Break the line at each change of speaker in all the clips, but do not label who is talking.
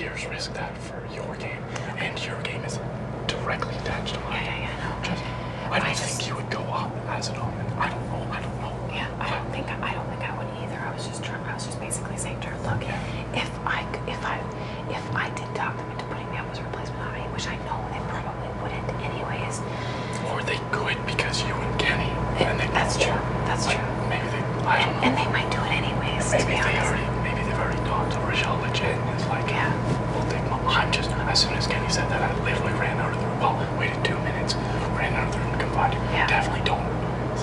years risk that for your game, and your game is directly attached to mine.
Yeah, I know.
I don't think you would go up as an almond. I don't know.
Yeah, I don't think I would either. I was just basically saying to her, look, if I did talk them into putting me up as a replacement, which I know they probably wouldn't anyways.
Or they could because you and Kenny.
That's true.
Maybe I don't know.
And they might do it anyways.
Maybe they've already talked to Rochelle legit, and it's like, well, I'm just, as soon as Kenny said that, I literally ran out of the room. Well, waited 2 minutes, ran out of the room to confide. Definitely don't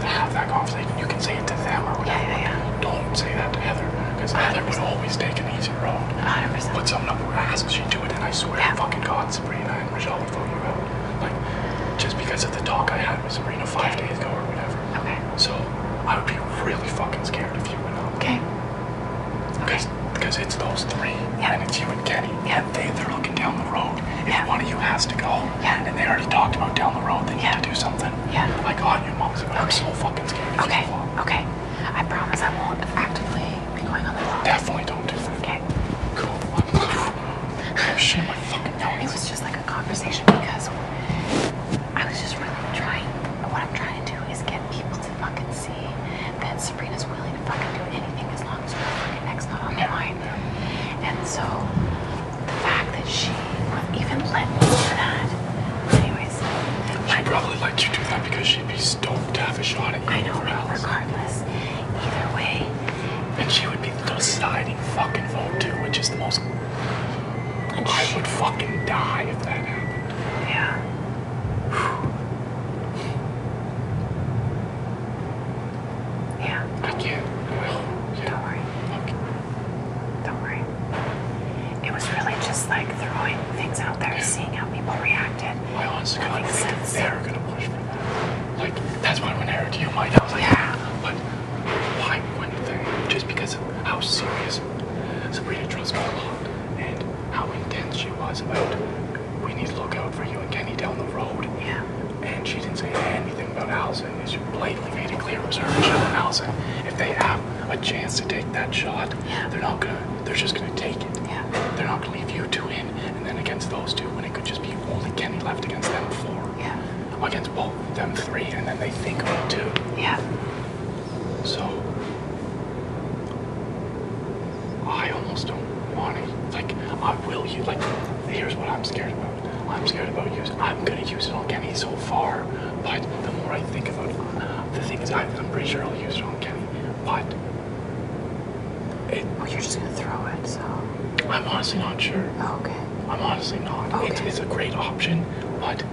have that conversation. You can say it to them or whatever. Don't say that to Heather, because Heather would always take an easy road.
100%.
Put someone up her ass, she'd do it, and I swear to fucking God, Sabrina and Rochelle would throw you out. Like, just because of the talk I had with Sabrina 5 days ago or whatever.
Okay.
So, I would be really fucking scared if you went up.
Okay.
Because it's those three, and it's you and Kenny, and they're looking down the road. If one of you has to go, and they already talked about down the road, they need to do something. I got you, Mom. I'm so fucking scared.
Okay. I promise I won't actively be going on the block.
Definitely don't do that.
Okay.
Cool. Oh shit, my fucking
No, it was just like a conversation because I was just really trying. What I'm trying to do is get people to fucking see that Sabrina's willing to fucking do anything as long as her fucking neck's not on the line. And so the fact that she would even let me do that. Anyways.
She'd probably let you do that because she'd be stoked to have a shot at you.
I know, regardless. Either way.
And she would be the deciding fucking vote too, which is the most... I would fucking die if that happened.
Yeah.
I can't.
Don't worry. Don't worry. It was really just like throwing things out there, seeing how people reacted.
I honestly don't think they're gonna push for that. Like, that's why when I heard you might, I was like, but why wouldn't they? Just because of how serious Sabrina trusts me a lot, and how intense she was about, we need to look out for you and Kenny down the road.
Yeah.
And she didn't say anything about Allison. She blatantly made it clear it was her, Michelle, and Allison. If they have a chance to take that shot, they're just gonna take it.
Yeah.
They're not gonna leave you two in, and then against those two, when it could just be only Kenny left against them four.
Yeah.
Against both them three, and then they think about two.
Yeah.
So I almost don't want to, like, I will use, like, here's what I'm scared about. I'm scared about using, I'm gonna use it on Kenny so far, but the more I think about it, the thing is, I'm pretty sure I'll use it on Kenny, but
well, you're just gonna throw it, so.
I'm honestly not sure.
Oh, okay.
I'm honestly not.
Okay.
It's a great option, but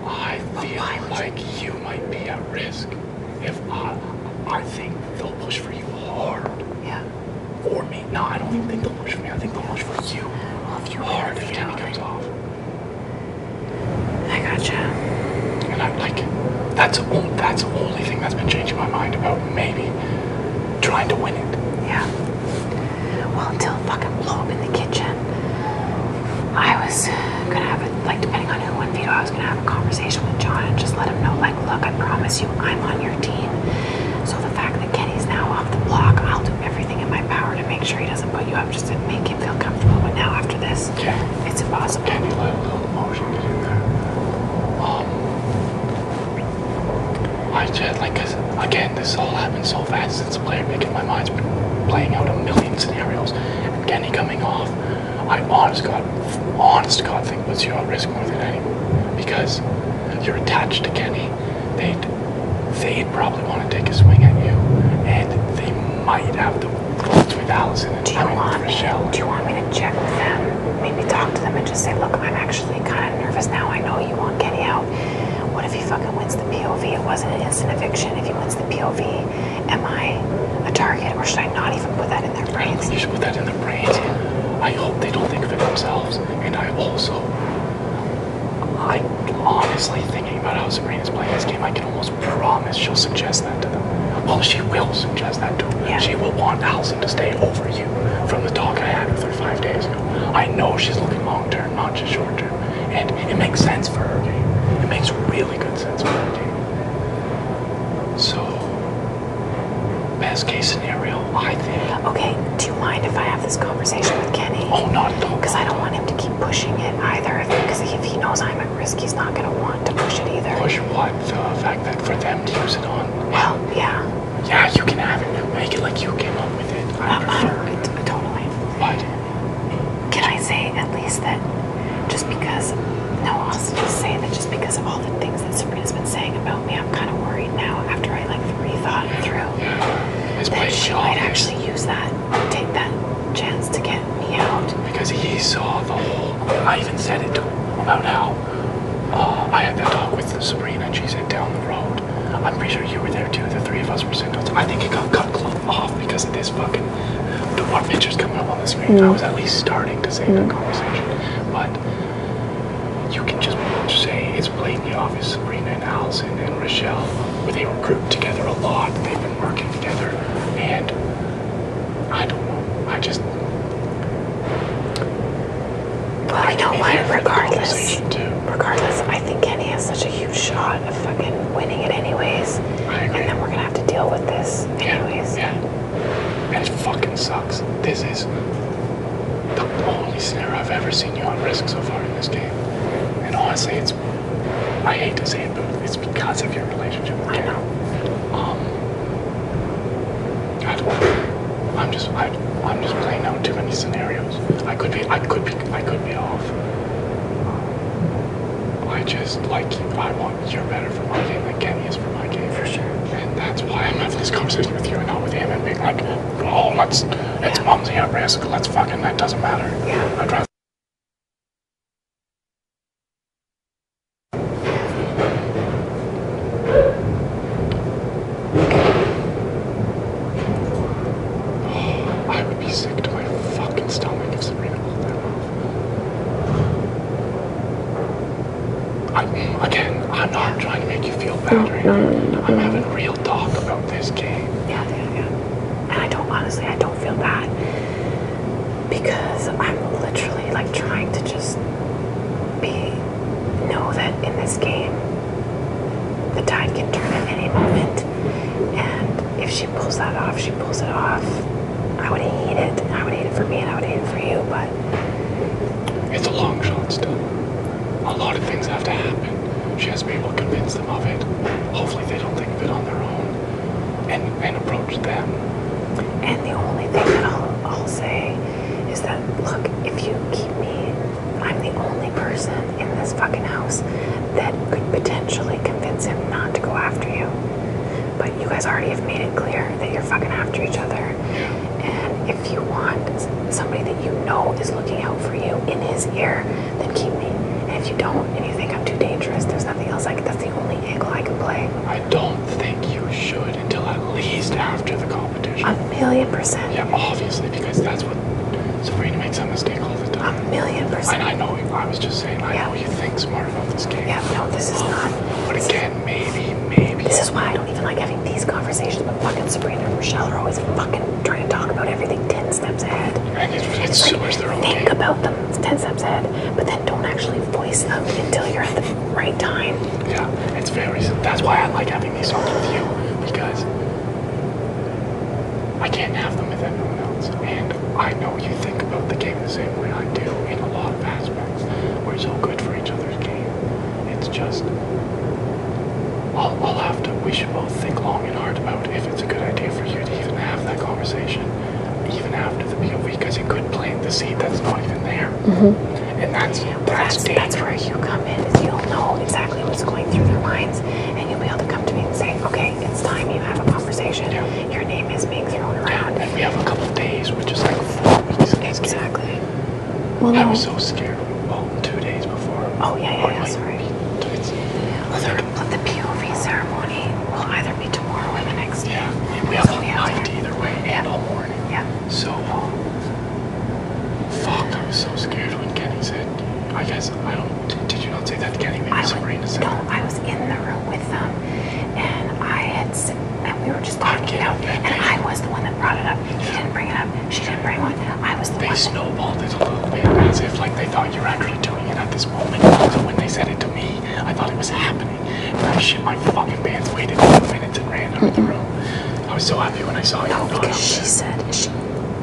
I feel like you might be at risk. If I think they'll push for you hard.
Yeah.
Or me. No, I don't even think they'll push for me. I think they'll push for you.
Well, if you
hard if Kenny comes off.
I gotcha.
And I'm like, that's the only thing that's been changing my mind about maybe trying to win it.
Yeah. Well, until it fucking blew up in the kitchen, I was gonna have it, like, depending on who won veto, I was gonna have a conversation with John and just let him know, like, look, I promise you, I'm on your team. So the fact that Kenny's now off the block, I'll do everything in my power to make sure he doesn't put you up, just to make him feel comfortable. But now after this, it's impossible.
Kenny let a little emotion get in there. I just, like, cause again, this all happened so fast since the player making my mind's been playing out a million scenarios, and Kenny coming off, I honest to God think puts you at risk more than anyone, because you're attached to Kenny. They'd probably want to take a swing at you, and they might have the votes with Allison and Michelle.
Do you want me to check with them? Maybe talk to them and just say, look, I'm actually kind of nervous now. I know you want Kenny out. What if he fucking wins the POV? It wasn't an instant eviction. If he wins the POV, am I a target, or should I not even put that in their brains?
I don't think you should put that in their brains. I hope they don't think of it themselves. And I honestly, thinking about how Sabrina's playing this game, I can almost promise she'll suggest that to them. Well, she will suggest that to them. Yeah. She will want Allison to stay over you from the talk I had with her 5 days ago. I know she's looking long term, not just short term. And it makes sense for her game. It makes really good sense for her game. So, best case scenario, I think.
Okay, do you mind if I have this conversation with Kenny.
Oh, not at all.
Because I don't want him to keep pushing it either. Because if he knows I'm at risk, he's not going to want to push it either.
Push what? The fact that for them to use it on?
Well, yeah.
Yeah, you can have it. Make it like you came up with it. I prefer.
Totally.
But
can I say at least that just because... No, I'll just say that just because of all the things that Sabrina's been saying about me, I'm kind of worried now after I like rethought it through. That she might actually use that, take that chance to get me out.
Because he saw the whole... I even said it to him about how I had that talk with Sabrina and she said down the road. I'm pretty sure you were there too, the three of us were sitting out. I think it got cut off because of this fucking... Our pictures coming up on the screen. I was at least starting to say the conversation. But you can just say it's blatantly obvious Sabrina and Allison and Rochelle, where they were grouped together a lot. They've been working together. And I don't know. I just...
Well, I know what, regardless, I think Kenny has such a huge shot of fucking winning it anyways.
I agree.
And then we're gonna have to deal with this anyways.
Yeah. And it fucking sucks. This is the only scenario I've ever seen you on risk so far in this game. And honestly, it's... I hate to say it, but it's because of your relationship with Kenny.
I know.
I don't know. I'm just playing out too many scenarios. I could be off. I just like you. I want you're better for my game than Kenny is for my game.
For sure.
And that's why I'm having this conversation with you and not with him and being like, oh, it's Mumsy at risk. Let's fucking, that doesn't matter.
Yeah.
I'd rather. I would be sick to my fucking stomach if Sabrina pulled that off. Again, I'm not trying to make you feel bad or anything. I'm having real talk about this game.
Yeah. And I don't feel bad. Because I'm literally like trying to just know that in this game, the tide can turn at any moment. And if she pulls that off, she pulls it off. I would hate it. I would hate it for me and I would hate it for you, but...
It's a long shot still. A lot of things have to happen. She has to be able to convince them of it. Hopefully they don't think of it on their own. And approach them.
And the only thing that I'll say is that, look, if you keep me, I'm the only person in this fucking house that could potentially convince him not to go after you. But you guys already have made it clear that you're fucking after each other. And if you want somebody that you know is looking out for you in his ear, then keep me. And if you don't, and you think I'm too dangerous, there's nothing else that's the only angle I can play.
I don't think you should until at least after the competition.
1,000,000%.
Yeah, obviously, because that's what Sabrina makes that mistake all the time.
1,000,000%.
And I know, I was just saying, I know you think smart about this game.
Yeah, no, this is not.
But again, maybe.
This is why I don't even like having these conversations, but fucking Sabrina and Rochelle are always fucking trying to talk about everything 10 steps ahead.
And it's so much their own
think
game.
about them 10 steps ahead, but then don't actually voice them until you're at the right time.
Yeah, it's very, that's why I like having these talks with you, because I can't have them with anyone else. And I know you think about the game the same way I do in a lot of aspects. We're so good for each other's game. It's just, I'll have to, we should both think long and hard about if it's a good idea for you to even have that conversation, even after the POV, because it could plant the seed that's not even there. And that's
where you come in, is you'll know exactly what's going through their minds, and you'll be able to come to me and say, okay, it's time you have a conversation. Your name is being thrown around.
And we have a couple of days, which is like 4 weeks.
Exactly.
Well, I was so scared. Well, 2 days before.
Oh, yeah, sorry.
Well,
the POV ceremony will either be tomorrow or the next day.
Yeah, we have all night either way, and all morning.
Yeah.
So, fuck, I was so scared when Kenny said, I guess, I don't, did you not say that to Kenny? Maybe Sabrina said.
No, I was in the room with them, and and we were just talking about it, and I was the one that brought it up. He didn't bring it up. She didn't bring it up. I was the one.
They snowballed it a little bit, as if like they thought you were actually doing it at this moment. So when they said it to me, I thought it was happening. And I shit my fucking pants, waited 2 minutes and ran out of the room. I was so happy when I saw you.
No, because she said,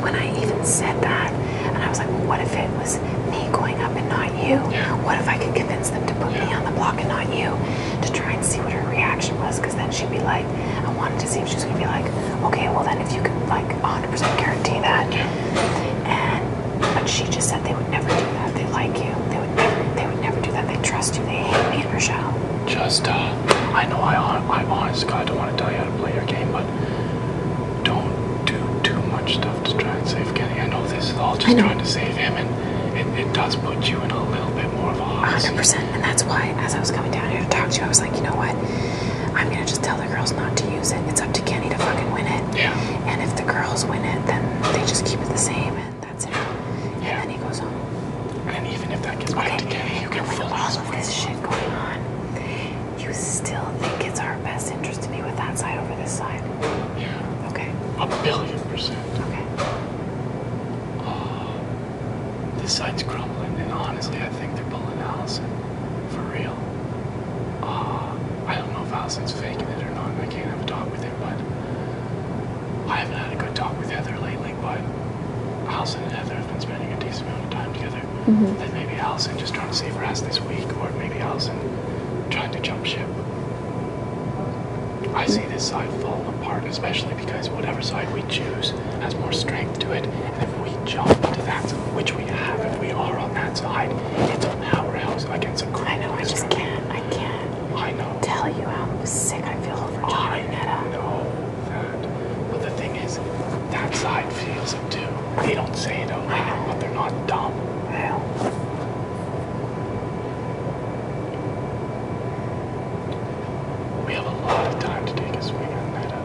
when I even said that, and I was like, well, what if it was me going up and not you?
Yeah.
What if I could convince them to put me on the block and not you, to try and see what her reaction was? Because then she'd be like, I wanted to see if she was going to be like, okay, well then if you could like 100% guarantee that. But she just said they would never do that. They like you. They would never do that. They trust you. They hate me and Rochelle.
Just, I know I honest God don't want to tell you how to play your game, but don't do too much stuff to try and save Kenny. I know this is all just trying to save him, and it does put you in a little bit more of a hot seat.
100%. And that's why, as I was coming down here to talk to you, I was like, you know what? I'm going to just tell the girls not to use it. It's up to Kenny to fucking win it.
Yeah.
And if the girls win it, then they just keep it the same, and that's it.
Yeah.
And then he goes home.
And even if that gets back to Kenny, you can
with
fully
all of
support
this shit going on, you still think it's our best interest to be with that side over this side?
Yeah.
Okay.
1,000,000,000%.
Okay.
This side's crumbling, and honestly, I think they're pulling Allison. For real. I don't know if Allison's faking it or not. I can't have a talk with him, but I haven't had a good talk with Heather lately, but Allison and Heather have been spending a decent amount of time together. Then maybe Allison just trying to save her ass this week, or maybe Allison trying to jump ship. I see this side falling apart, especially because whatever side we choose has more strength to it, and if we jump to that, which we have, if we are on that side, it's a powerhouse against a group.
I know, I can't
I know.
tell you how sick I feel over John
I
and Netta.
know that. But the thing is, that side feels it too. They don't say it out loud, but they're not dumb.
I know.
We have a lot of time to take a swing at Netta.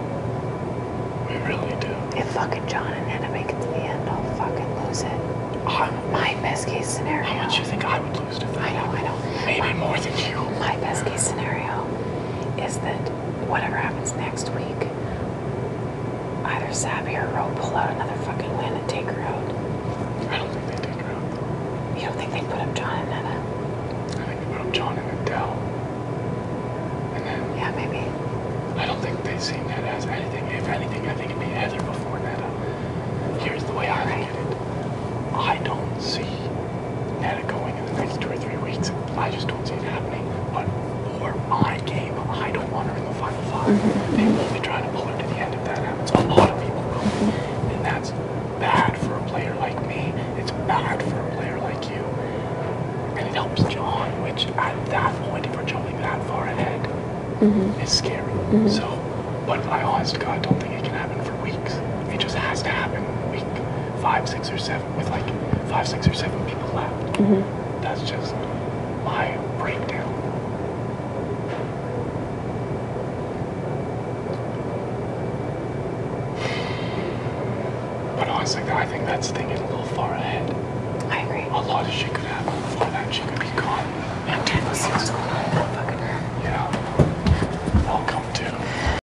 We really do.
If fucking John and Netta make it to the end, I'll fucking lose it. My best case scenario.
How much do you think I would lose to that?
I know.
Maybe more than you.
My best case scenario is that whatever happens next week, either Sabby or Ro pull out another fucking win and take her out.
I don't think they take her out.
You don't think they'd put up John and Netta?
I think they put up John and Adele. And then
Yeah, maybe.
I don't think they see Netta as anything. If anything, I think it'd be Heather before Netta. Here's the way I look at it. I don't see Netta going in the next 2 or 3 weeks. I just don't see it happening. But for my game, I don't want her in the final 5. They will be trying to pull her to the end if that happens. A lot of people will. And that's bad for a player like me. It's bad for a player like you. And it helps John, which at that point, if we're jumping that far ahead, is scary. So, but I honest to God don't think it can happen for weeks. It just has to happen week 5, 6, or 7 with like 5, 6, or 7 people left. That's just my breakdown. But honestly, I think that's thinking a little far ahead.
I agree.
A lot of shit could happen before that.